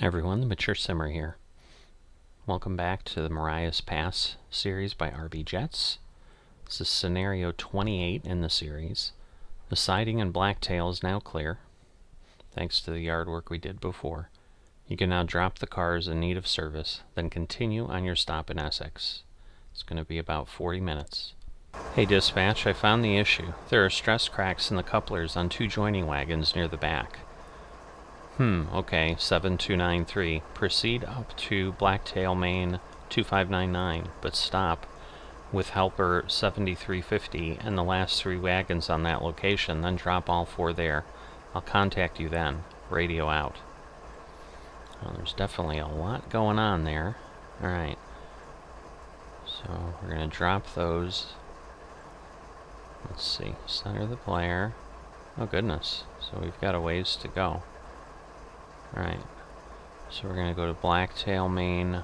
Hi everyone, the Mature Simmer here. Welcome back to the Mariah's Pass series by RBJets. This is scenario 28 in the series. The siding in Blacktail is now clear, thanks to the yard work we did before. You can now drop the cars in need of service, then continue on your stop in Essex. It's going to be about 40 minutes. Hey dispatch, I found the issue. There are stress cracks in the couplers on two joining wagons near the back. Okay, 7293. Proceed up to Blacktail Main 2599, but stop with helper 7350 and the last three wagons on that location, then drop all four there. I'll contact you then. Radio out. Well, there's definitely a lot going on there. Alright. So we're going to drop those. Let's see. Center the player. Oh goodness. So we've got a ways to go. Alright, so we're going to go to Blacktail Main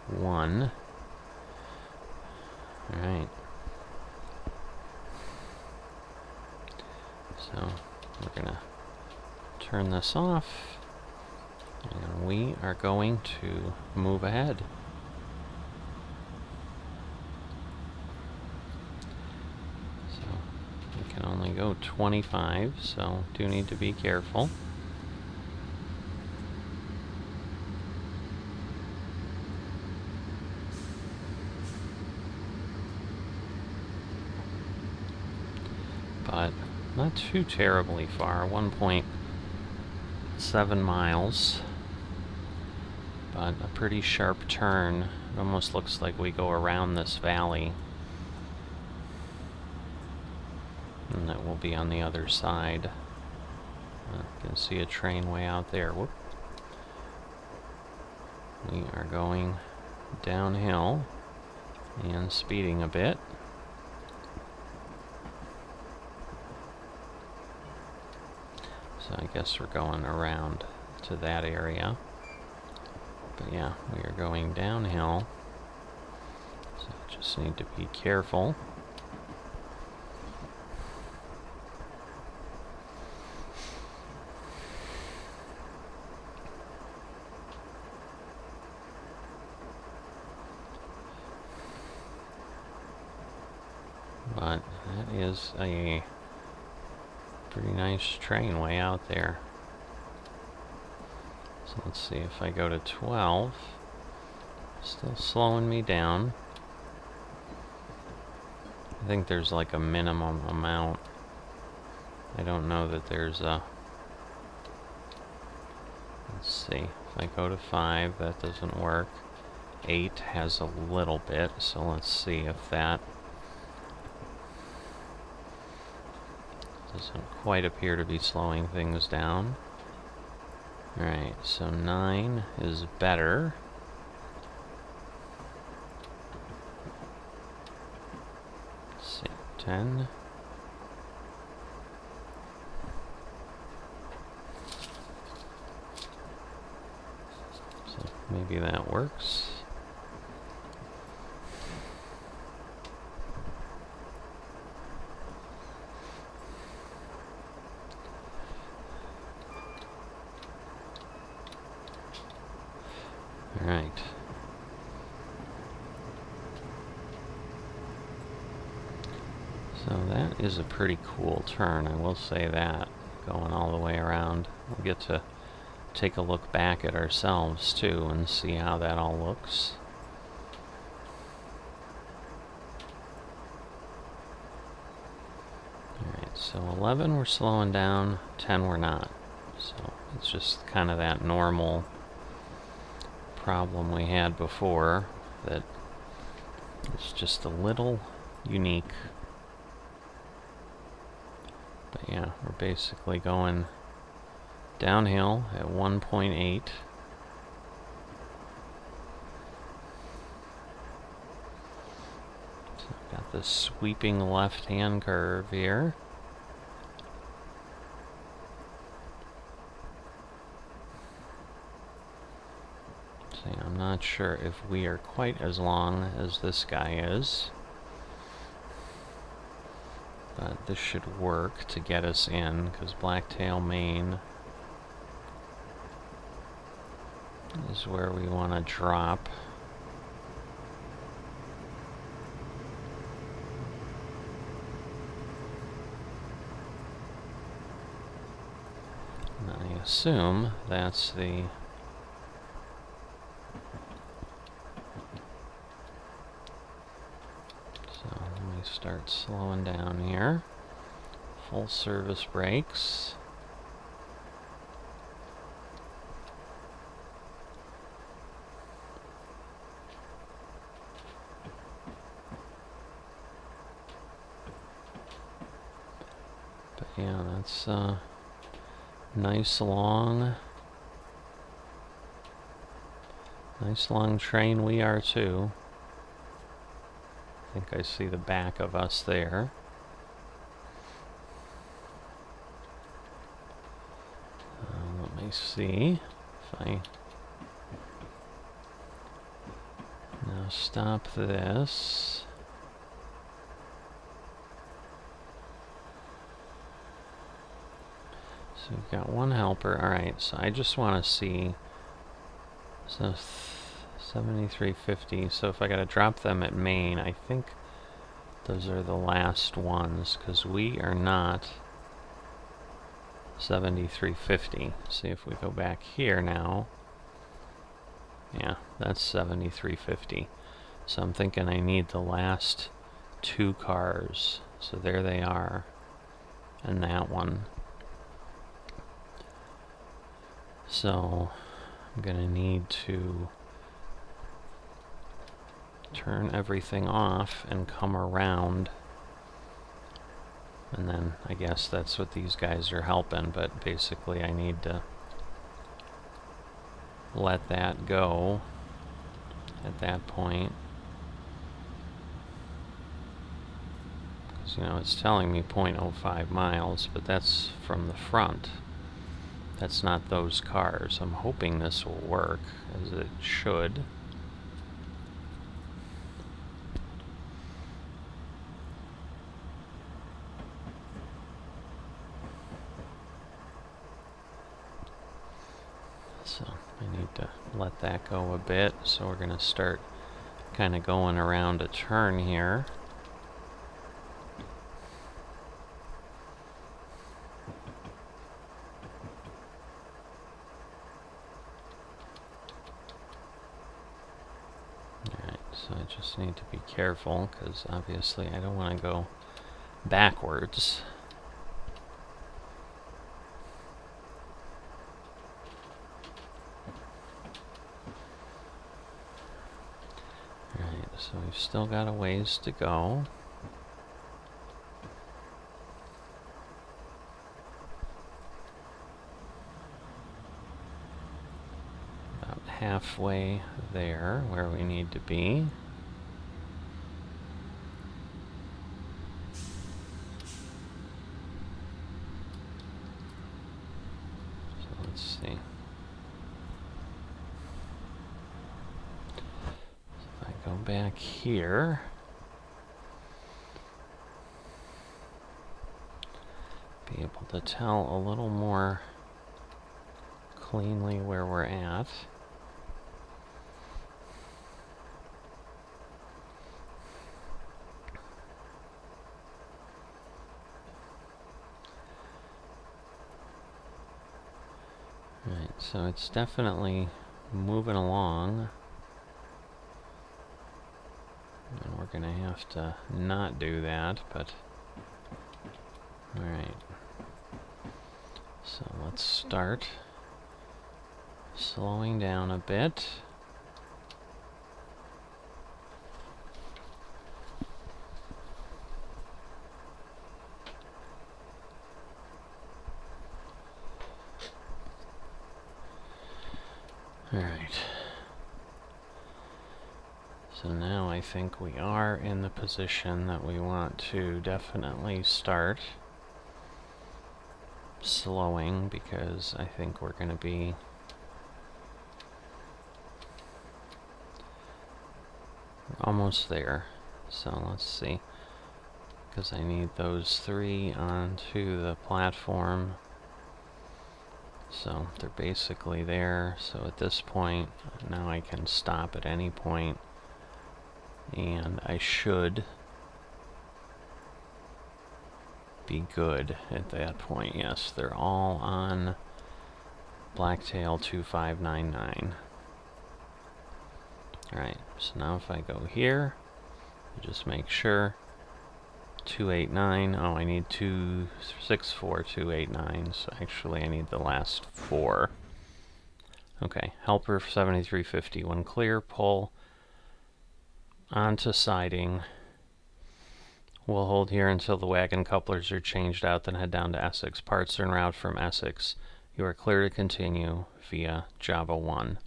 1. Alright. So we're going to turn this off, and we are going to move ahead. So we can only go 25, so do need to be careful. But not too terribly far, 1.7 miles, but a pretty sharp turn. It almost looks like we go around this valley, and that will be on the other side. You can see a train way out there. Whoop. We are going downhill and speeding a bit. So I guess we're going around to that area. But yeah, we are going downhill. So just need to be careful. But that is a pretty nice train way out there. So let's see, if I go to 12, still slowing me down. I think there's like a minimum amount. I don't know that there's a... Let's see, if I go to 5, that doesn't work. 8 has a little bit, so let's see if that doesn't quite appear to be slowing things down. Alright, so 9 is better. Let's see, 10. So maybe that works. Alright. So that is a pretty cool turn, I will say that, going all the way around. We'll get to take a look back at ourselves too and see how that all looks. Alright, so 11 we're slowing down, 10 we're not. So it's just kind of that normal problem we had before, that it's just a little unique. But yeah, we're basically going downhill at 1.8. So I've got this sweeping left-hand curve here. I'm not sure if we are quite as long as this guy is, but this should work to get us in, because Blacktail Main is where we want to drop. And I assume that's the... So let me start slowing down here. Full service brakes. But yeah, that's nice long train we are too. I think I see the back of us there. Let me see if I now stop this. So we've got one helper. Alright, so I just want to see. So 7350. So if I got to drop them at Maine, I think those are the last ones, because we are not 7350. See if we go back here now. Yeah, that's 7350. So I'm thinking I need the last two cars. So there they are. And that one. So I'm going to need to turn everything off and come around. And then I guess that's what these guys are helping, but basically I need to let that go at that point. Because, you know, it's telling me 0.05 miles, but that's from the front. That's not those cars. I'm hoping this will work, as it should. So I need to let that go a bit. So we're going to start kind of going around a turn here. Alright, so I just need to be careful, because obviously I don't want to go backwards. Alright, so we've still got a ways to go. About halfway there, where we need to be. So let's see. If I go back here, be able to tell a little more cleanly where we're at. Right, so it's definitely moving along. And we're going to have to not do that, but... Alright. So let's start slowing down a bit. Alright. So now I think we are in the position that we want to definitely start slowing, because I think we're going to be almost there. So let's see, because I need those three onto the platform. So they're basically there. So at this point, now I can stop at any point, and I should be good at that point. Yes, they're all on Blacktail 2599. Alright, so now if I go here, just make sure 289. Oh, I need 264, 289. So actually I need the last 4. Okay, helper 7350. When clear, pull onto siding. We'll hold here until the wagon couplers are changed out, then head down to Essex. Parts are en route from Essex. You are clear to continue via Java 1.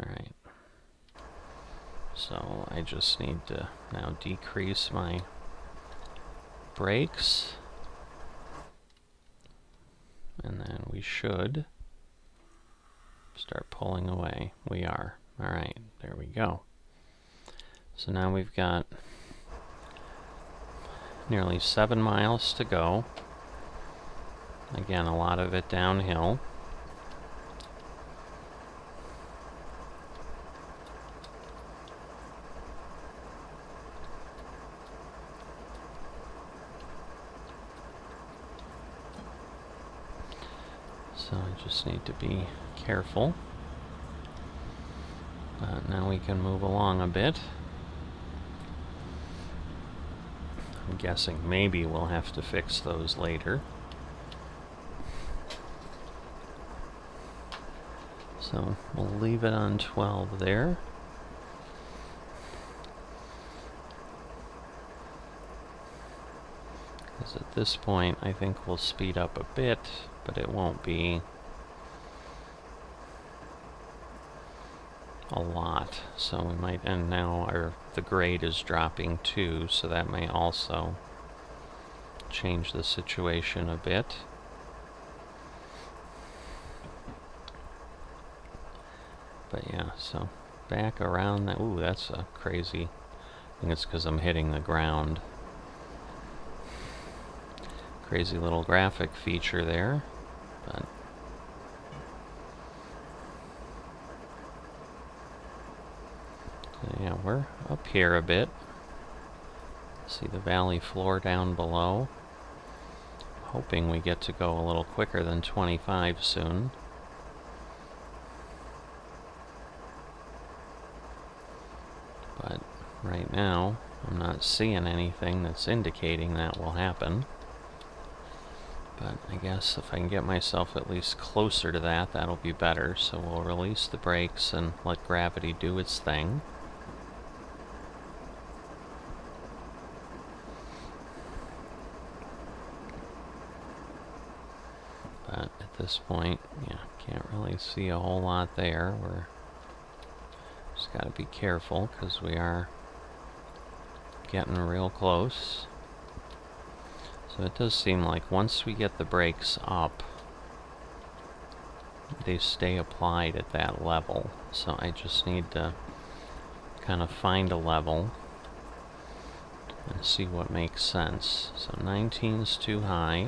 Alright. So I just need to now decrease my brakes, and then we should start pulling away. We are. Alright, there we go. So now we've got nearly 7 miles to go. Again, a lot of it downhill. So I just need to be careful. But now we can move along a bit. I'm guessing maybe we'll have to fix those later. So we'll leave it on 12 there. Because at this point I think we'll speed up a bit, but it won't be a lot. So we might, and now the grade is dropping too, so that may also change the situation a bit. But yeah, so back around that. Ooh, that's a crazy. I think it's because I'm hitting the ground. Crazy little graphic feature there, but so yeah, we're up here a bit. See the valley floor down below. Hoping we get to go a little quicker than 25 soon. But right now, I'm not seeing anything that's indicating that will happen. But I guess if I can get myself at least closer to that, that'll be better. So we'll release the brakes and let gravity do its thing. But at this point, yeah, can't really see a whole lot there. We're just got to be careful because we are getting real close. So it does seem like once we get the brakes up, they stay applied at that level. So I just need to kind of find a level and see what makes sense. So 19's too high.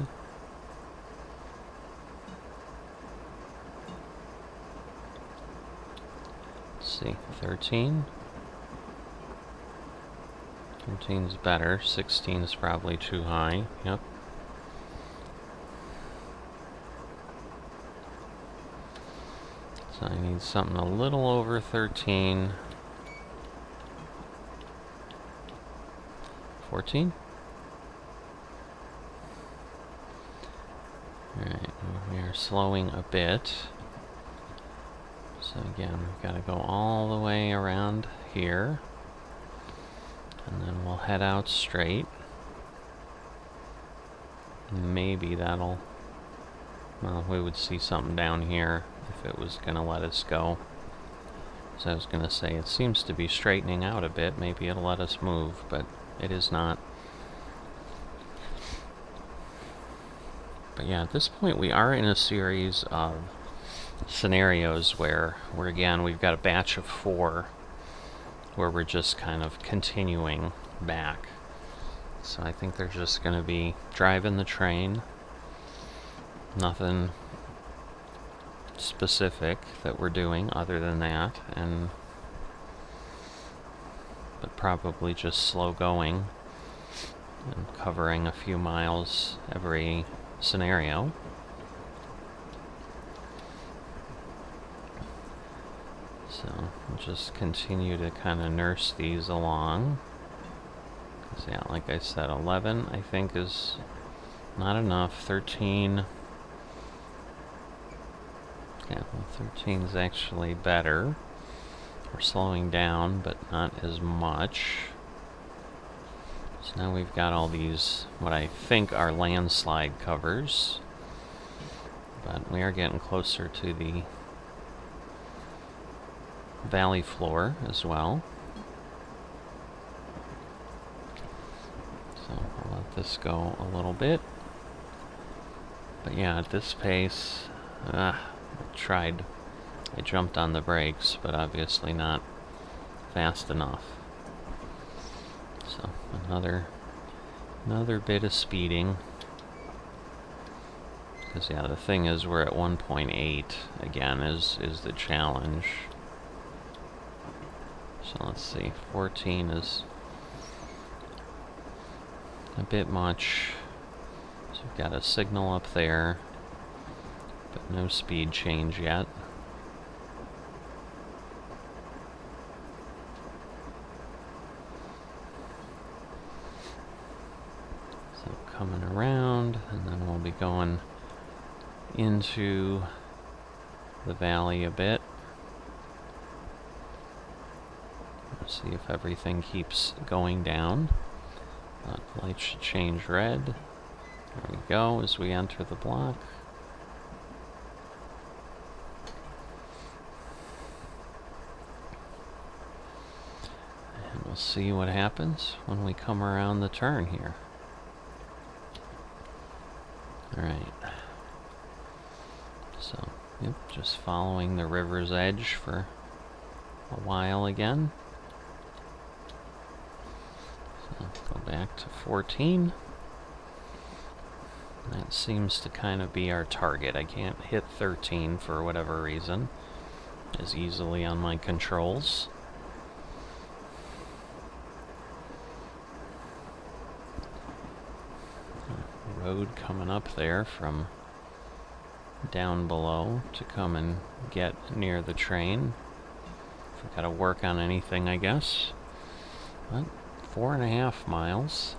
Let's see, 13. 13's better. 16's probably too high. Yep. So I need something a little over 13. 14? Alright, we are slowing a bit. So again, we've got to go all the way around here. And then we'll head out straight. Maybe that'll... Well, we would see something down here if it was going to let us go. So I was going to say, it seems to be straightening out a bit. Maybe it'll let us move, but it is not. But yeah, at this point we are in a series of scenarios where again, we've got a batch of 4 where we're just kind of continuing back. So I think they're just going to be driving the train Nothing specific that we're doing other than that, but probably just slow going and covering a few miles every scenario. So we'll just continue to kind of nurse these along. Because, yeah, like I said, 11 I think is not enough. 13. Yeah, well, 13 is actually better. We're slowing down, but not as much. So now we've got all these, what I think are landslide covers. But we are getting closer to the valley floor as well. So I'll let this go a little bit. But yeah, at this pace, I jumped on the brakes, but obviously not fast enough. So another bit of speeding. Because, yeah, the thing is we're at 1.8 again is the challenge. So let's see, 14 is a bit much. So we've got a signal up there, but no speed change yet. So coming around, and then we'll be going into the valley a bit. Let's see if everything keeps going down. The light should change red. There we go as we enter the block. And we'll see what happens when we come around the turn here. Alright. So, yep, just following the river's edge for a while again. So, go back to 14. That seems to kind of be our target. I can't hit 13 for whatever reason as easily on my controls. Road coming up there from down below to come and get near the train. If we gotta work on anything, I guess. But 4.5 miles.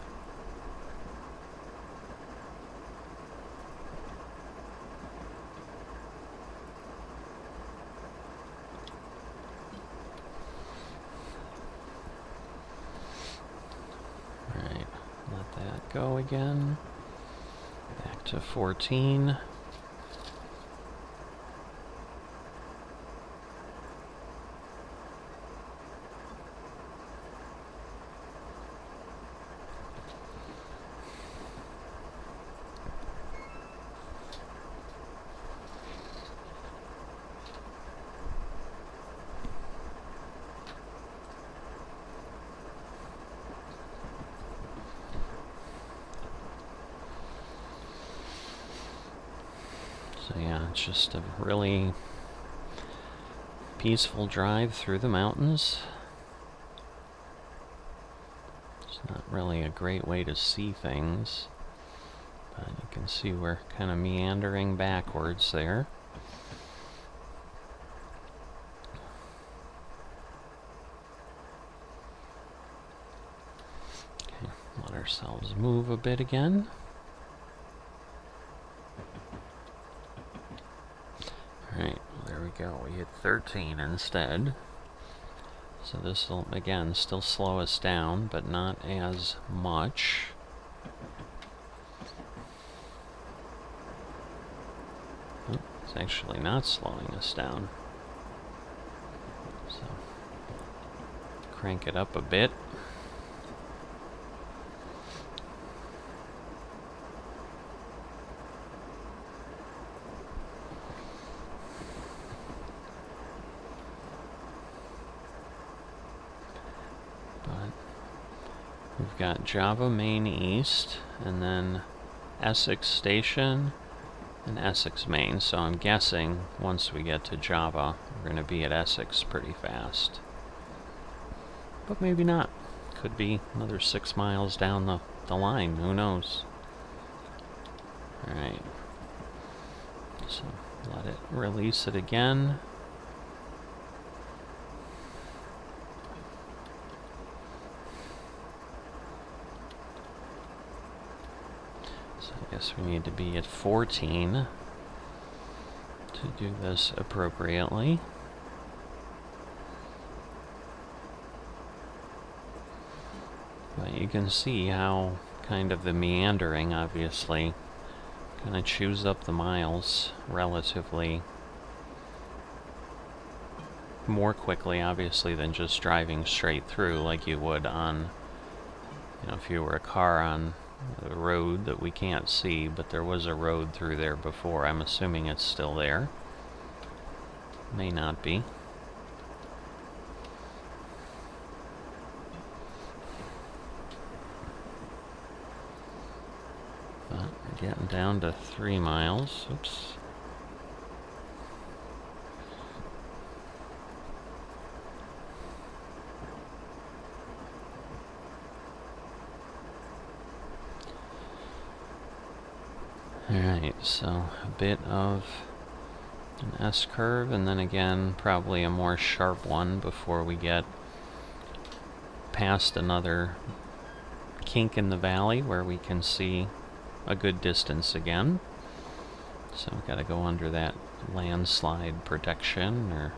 Alright, let that go again. Back to 14. So yeah, it's just a really peaceful drive through the mountains. It's not really a great way to see things, but you can see we're kind of meandering backwards there. Okay, let ourselves move a bit again. Alright, well, there we go. We hit 13 instead. So this will, again, still slow us down, but not as much. Oh, it's actually not slowing us down. So, crank it up a bit. We've got Java Main East, and then Essex Station, in Essex, Maine, so I'm guessing once we get to Java, we're going to be at Essex pretty fast. But maybe not. Could be another 6 miles down the line, who knows? Alright. So let it release it again. So I guess we need to be at 14 to do this appropriately. But you can see how kind of the meandering, obviously, kind of chews up the miles relatively more quickly, obviously, than just driving straight through like you would on, you know, if you were a car on the road that we can't see, but there was a road through there before. I'm assuming it's still there. May not be. But we're getting down to 3 miles. Oops. Alright, so a bit of an S-curve, and then again, probably a more sharp one before we get past another kink in the valley where we can see a good distance again. So we've got to go under that landslide protection, or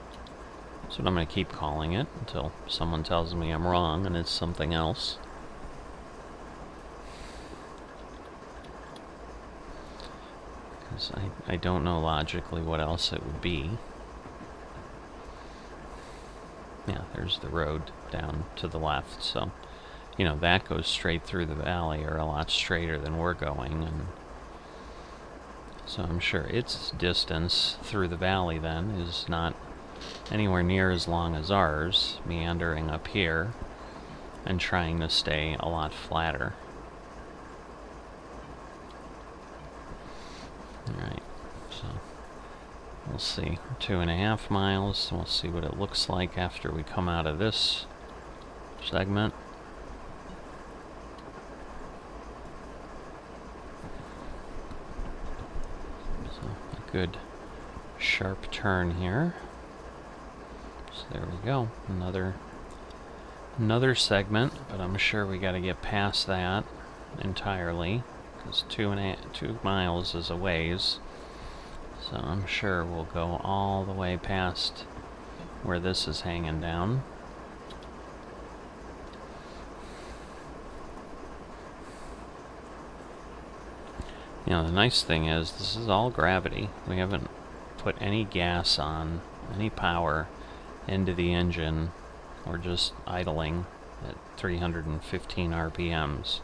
that's what I'm going to keep calling it until someone tells me I'm wrong and it's something else. Because I don't know logically what else it would be. Yeah, there's the road down to the left, so, you know, that goes straight through the valley, or a lot straighter than we're going, and so I'm sure its distance through the valley then is not anywhere near as long as ours, meandering up here and trying to stay a lot flatter. Alright, so we'll see. 2.5 miles. We'll see what it looks like after we come out of this segment. So a good sharp turn here. So there we go. Another segment, but I'm sure we got to get past that entirely, because 2 miles is a ways. So I'm sure we'll go all the way past where this is hanging down. You know, the nice thing is this is all gravity. We haven't put any gas on, any power into the engine. We're just idling at 315 RPMs,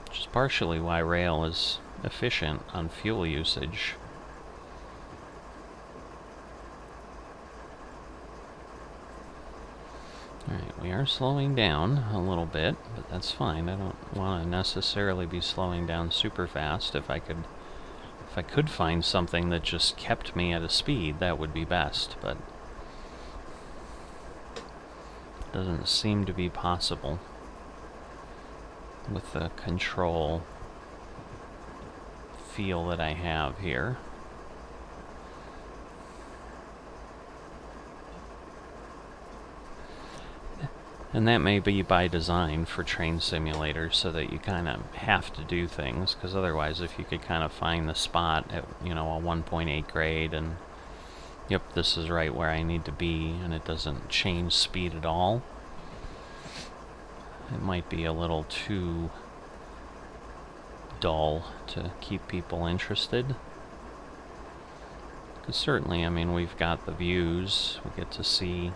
which is partially why rail is efficient on fuel usage. Alright, we are slowing down a little bit, but that's fine. I don't want to necessarily be slowing down super fast. If I could find something that just kept me at a speed, that would be best, but it doesn't seem to be possible with the control feel that I have here. And that may be by design for train simulators, so that you kind of have to do things, because otherwise if you could kind of find the spot at, you know, a 1.8 grade and, yep, this is right where I need to be, and it doesn't change speed at all, it might be a little too dull to keep people interested. Because certainly, I mean, we've got the views, we get to see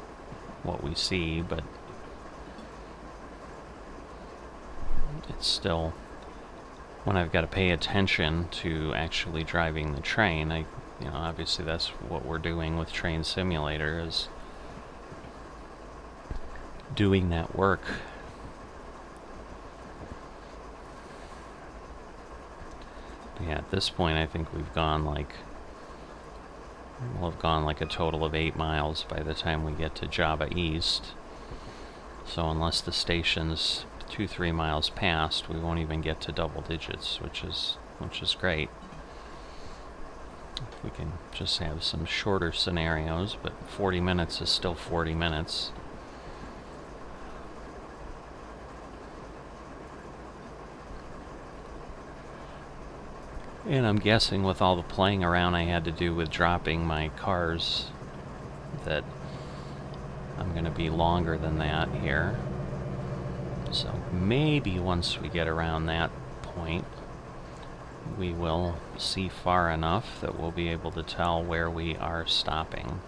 what we see, but it's still, when I've got to pay attention to actually driving the train, you know, obviously that's what we're doing with Train Simulator, is doing that work. Yeah, at this point I think we've gone like, we'll have gone like a total of 8 miles by the time we get to Java East. So unless the station's 2-3 miles past, we won't even get to double digits, which is great. If we can just have some shorter scenarios, but 40 minutes is still 40 minutes. And I'm guessing with all the playing around I had to do with dropping my cars that I'm going to be longer than that here. So maybe once we get around that point, we will see far enough that we'll be able to tell where we are stopping.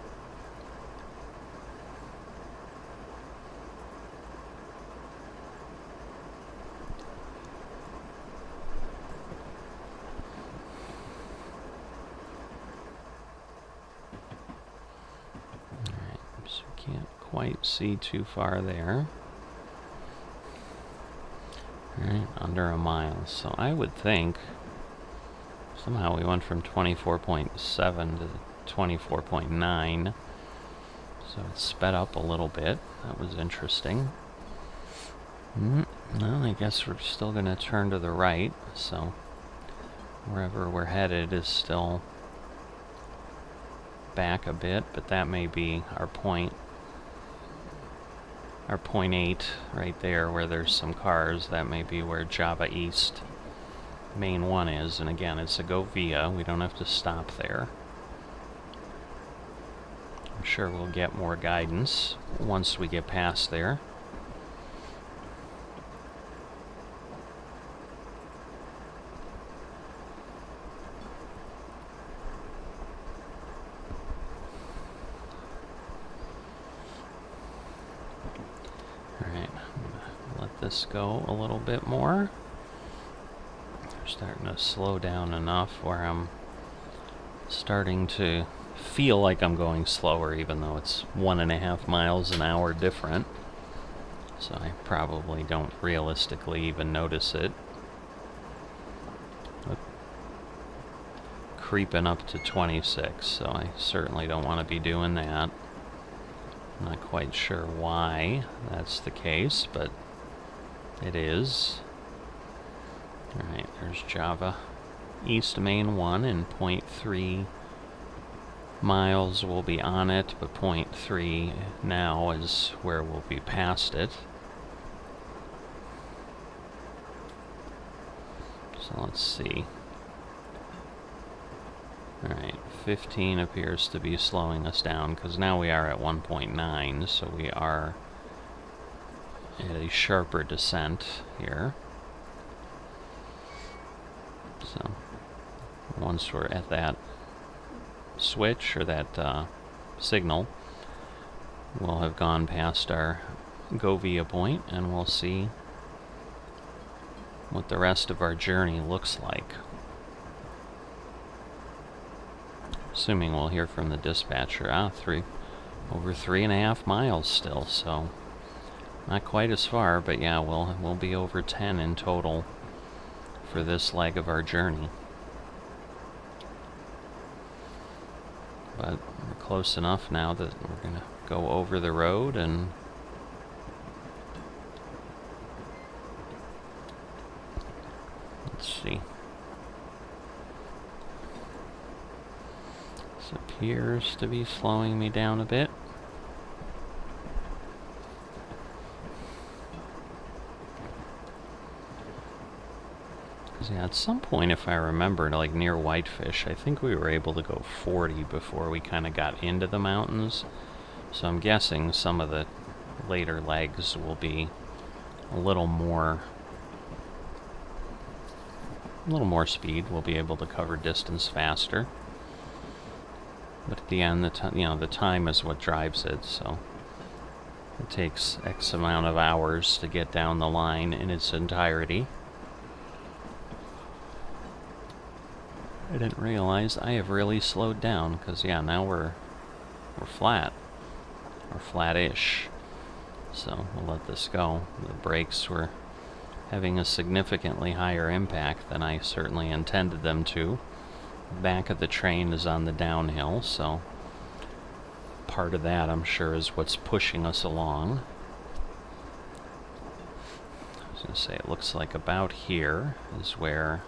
Quite see too far there. Alright, under a mile. So I would think somehow we went from 24.7 to 24.9. So it sped up a little bit. That was interesting. Well, I guess we're still going to turn to the right. So wherever we're headed is still back a bit, but that may be our point. Our point 8 right there where there's some cars, that may be where Java East Main 1 is. And again, it's a go via. We don't have to stop there. I'm sure we'll get more guidance once we get past there. This go a little bit more. We're starting to slow down enough where I'm starting to feel like I'm going slower, even though it's 1.5 miles an hour different. So I probably don't realistically even notice it. But creeping up to 26, so I certainly don't want to be doing that. I'm not quite sure why that's the case, but it is. Alright, there's Java East Main 1, and 0.3 miles will be on it, but 0.3 now is where we'll be past it. So let's see. Alright, 15 appears to be slowing us down, because now we are at 1.9, so we are at a sharper descent here. So once we're at that switch, or that signal, we'll have gone past our go via point, and we'll see what the rest of our journey looks like. Assuming we'll hear from the dispatcher. Over 3.5 miles still, so not quite as far, but yeah, we'll be over 10 in total for this leg of our journey. But we're close enough now that we're going to go over the road and let's see. This appears to be slowing me down a bit. Yeah, at some point, if I remember, like near Whitefish, I think we were able to go 40 before we kind of got into the mountains. So I'm guessing some of the later legs will be a little more speed. We'll be able to cover distance faster. But at the end, the time is what drives it. So it takes X amount of hours to get down the line in its entirety. I didn't realize I have really slowed down, because yeah, now we're flat, or flat-ish. So we'll let this go. The brakes were having a significantly higher impact than I certainly intended them to. The back of the train is on the downhill, so part of that, I'm sure, is what's pushing us along. I was going to say, it looks like about here is where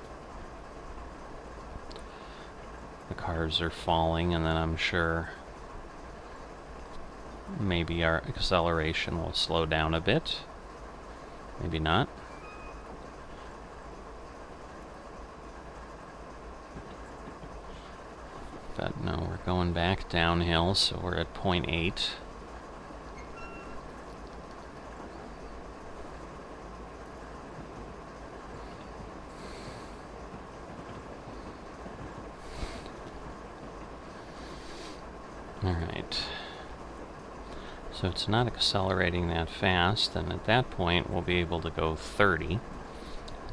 the cars are falling, and then I'm sure maybe our acceleration will slow down a bit. Maybe not. But no, we're going back downhill, so we're at 0.8. Alright. So it's not accelerating that fast, and at that point we'll be able to go 30.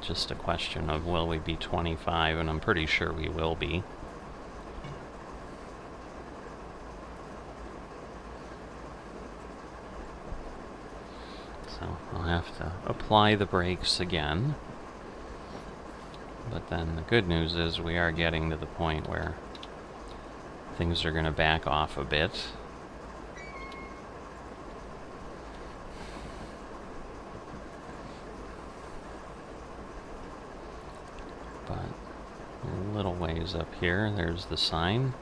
Just a question of will we be 25, and I'm pretty sure we will be. So I'll have to apply the brakes again. But then the good news is we are getting to the point where things are going to back off a bit. But a little ways up here, there's the sign.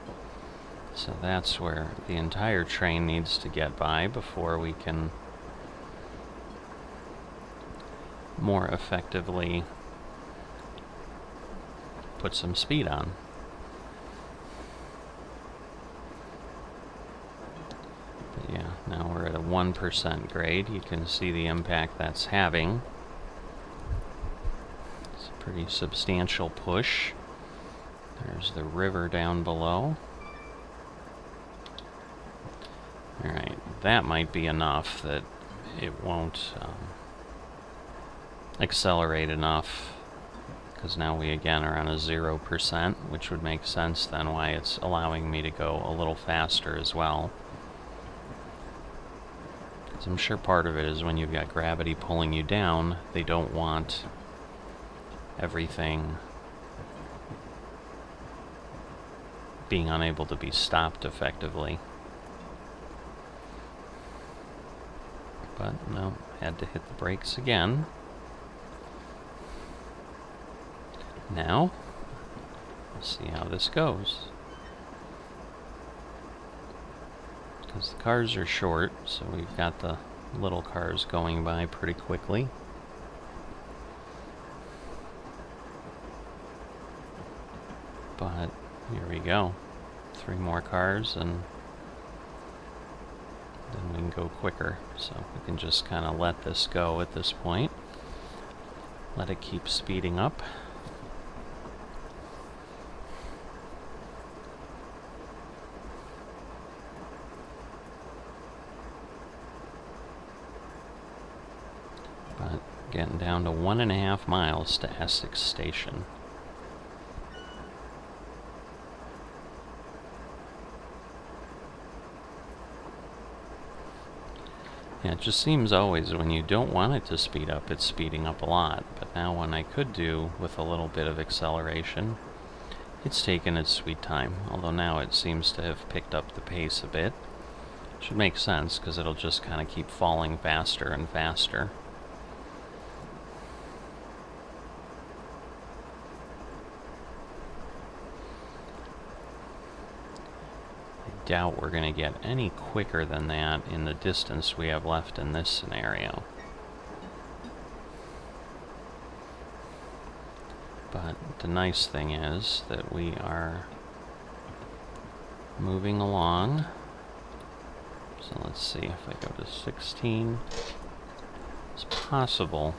So that's where the entire train needs to get by before we can more effectively put some speed on. But yeah, now we're at a 1% grade. You can see the impact that's having. It's a pretty substantial push. There's the river down below. Alright, that might be enough that it won't accelerate enough, because now we again are on a 0%, which would make sense then why it's allowing me to go a little faster as well. Because I'm sure part of it is when you've got gravity pulling you down, they don't want everything being unable to be stopped effectively. But no, had to hit the brakes again. Now, let's see how this goes. Because the cars are short, so we've got the little cars going by pretty quickly. But here we go. 3 more cars and then we can go quicker. So we can just kind of let this go at this point. Let it keep speeding up. But getting down to 1.5 miles to Essex Station. Yeah, it just seems always when you don't want it to speed up, it's speeding up a lot. But now when I could do with a little bit of acceleration, it's taken its sweet time. Although now it seems to have picked up the pace a bit. Should make sense, because it'll just kind of keep falling faster and faster. Doubt we're going to get any quicker than that in the distance we have left in this scenario. But the nice thing is that we are moving along. So let's see if I go to 16. It's possible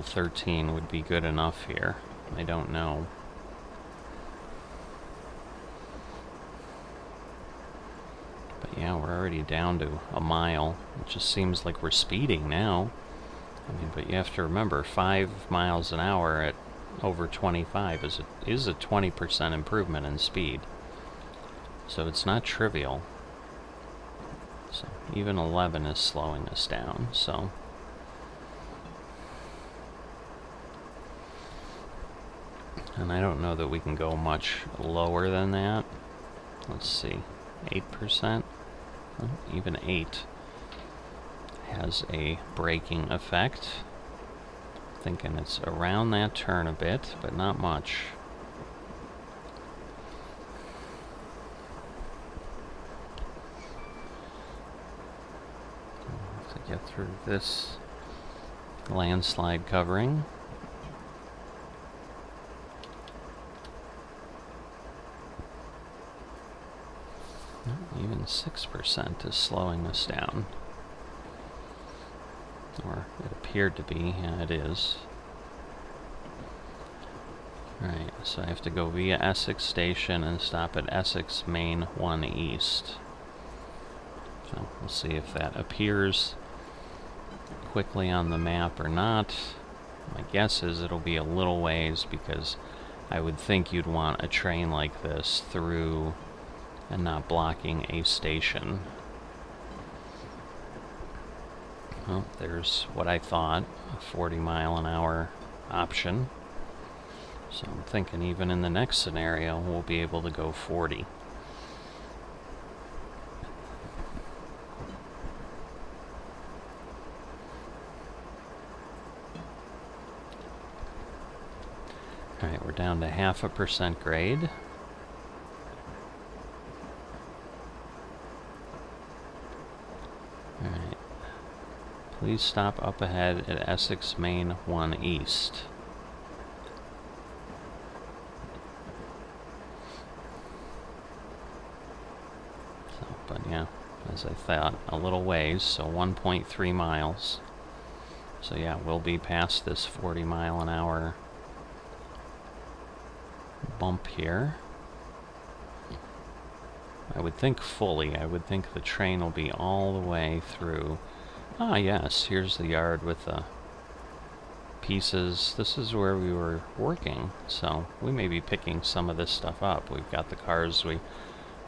13 would be good enough here. I don't know. Yeah, we're already down to a mile. It just seems like we're speeding now. I mean, but you have to remember, 5 miles an hour at over 25 is a 20% improvement in speed. So it's not trivial. So even 11 is slowing us down, so And I don't know that we can go much lower than that. Let's see, 8%? Well, even 8 has a braking effect. Thinking it's around that turn a bit, but not much. To get through this landslide covering. Even 6% is slowing us down. Or it appeared to be. Yeah, it is. Right, so I have to go via Essex Station and stop at Essex Main 1 East. So we'll see if that appears quickly on the map or not. My guess is it'll be a little ways, because I would think you'd want a train like this through and not blocking a station. Well, there's what I thought, a 40-mile-an-hour option. So I'm thinking even in the next scenario, we'll be able to go 40. Alright, we're down to 0.5% grade. Alright. Please stop up ahead at Essex Main 1 East. So, but yeah, as I thought, a little ways, so 1.3 miles. So yeah, we'll be past this 40-mile-an-hour bump here. I would think fully. I would think the train will be all the way through. Ah, yes, here's the yard with the pieces. This is where we were working, so we may be picking some of this stuff up. We've got the cars we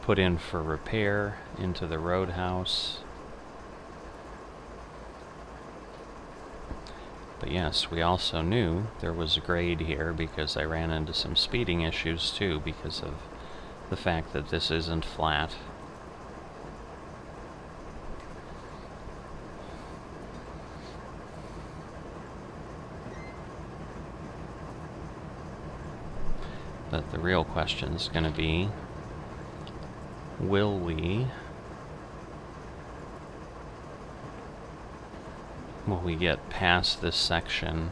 put in for repair into the roadhouse. But yes, we also knew there was a grade here because I ran into some speeding issues too because of the fact that this isn't flat. But the real question is going to be, will we get past this section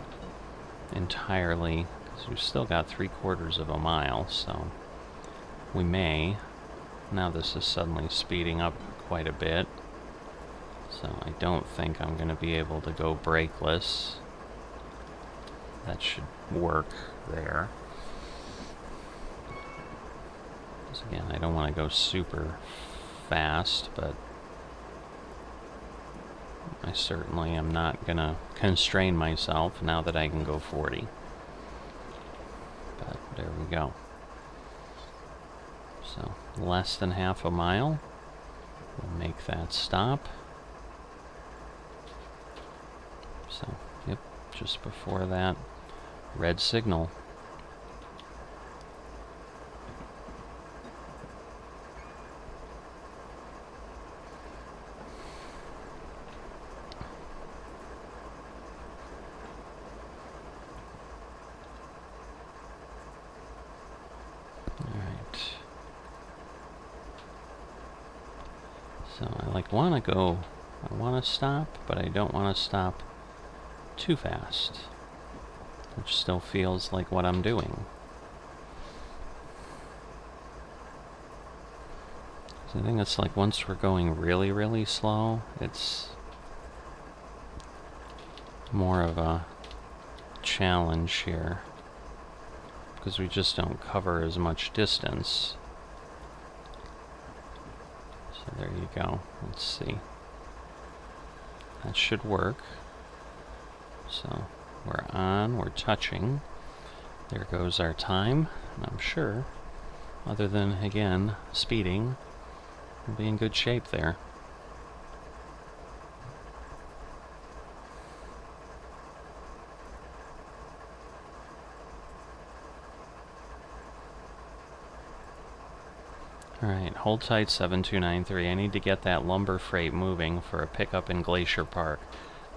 entirely? Because we've still got 3/4 of a mile, so we may. Now this is suddenly speeding up quite a bit, so I don't think I'm going to be able to go brakeless. That should work there. Because again, I don't want to go super fast, but I certainly am not going to constrain myself now that I can go 40. But there we go. So less than half a mile. We'll make that stop. So, yep, just before that red signal. So I want to stop, but I don't want to stop too fast, which still feels like what I'm doing. So I think it's like once we're going really, really slow, it's more of a challenge here, because we just don't cover as much distance. So there you go. Let's see. That should work. So we're on, we're touching. There goes our time. And I'm sure, other than, again, speeding, we'll be in good shape there. Alright, hold tight 7293. I need to get that lumber freight moving for a pickup in Glacier Park.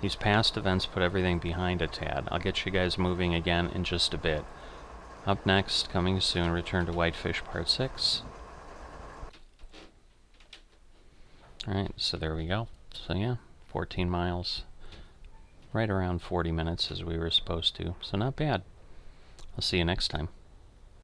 These past events put everything behind a tad. I'll get you guys moving again in just a bit. Up next, coming soon, Return to Whitefish Part 6. Alright, so there we go. So yeah, 14 miles. Right around 40 minutes as we were supposed to. So not bad. I'll see you next time.